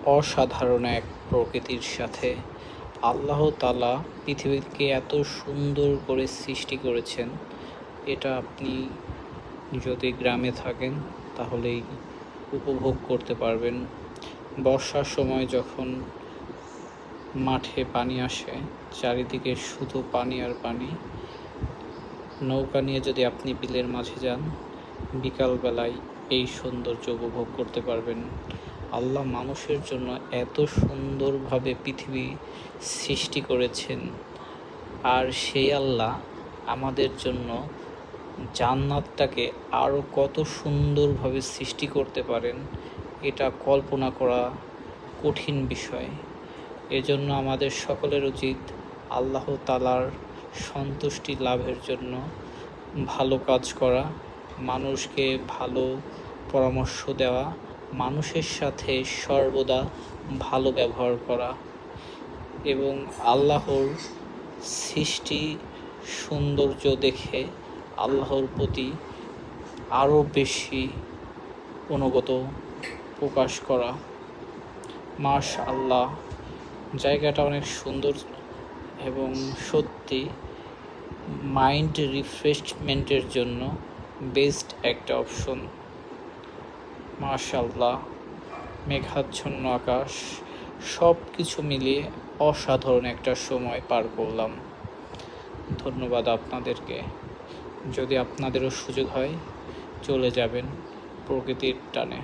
অসাধারণ এক প্রকৃতির সাথে। আল্লাহ তাআলা পৃথিবীকে এত সুন্দর করে সৃষ্টি করেছেন, এটা আপনি যদি গ্রামে থাকেন তাহলেই উপভোগ করতে পারবেন। বর্ষার সময় যখন মাঠে পানি আসে, চারিদিকে শুধু পানি আর পানি। নৌকা নিয়ে যদি আপনি বিলের মাঝে যান, বিকালবেলায় এই সৌন্দর্য উপভোগ করতে পারবেন। আল্লাহ মানুষের জন্য এত সুন্দরভাবে পৃথিবী সৃষ্টি করেছেন, আর সেই আল্লাহ আমাদের জন্য জান্নাতটাকে আরও কত সুন্দরভাবে সৃষ্টি করতে পারেন, এটা কল্পনা করা কঠিন বিষয়। এজন্য আমাদের সকলের উচিত আল্লাহ তাআলার সন্তুষ্টি লাভের জন্য ভালো কাজ করা, মানুষকে ভালো পরামর্শ দেওয়া, মানুষের সাথে সর্বদা ভালো ব্যবহার করা এবং আল্লাহর সৃষ্টি সৌন্দর্য দেখে আল্লাহর প্রতি আরও বেশি অনুগত প্রকাশ করা। মাশাআল্লাহ, জায়গাটা অনেক সুন্দর এবং সত্যি মাইন্ড রিফ্রেশমেন্টের জন্য বেস্ট একটা অপশন। মাশাআল্লাহ, মেঘাচ্ছন্ন আকাশ, সব কিছু মিলিয়ে অসাধারণ একটা সময় পার করলাম। ধন্যবাদ আপনাদেরকে। যদি আপনাদেরও সুযোগ হয়, চলে যাবেন প্রকৃতির টানে।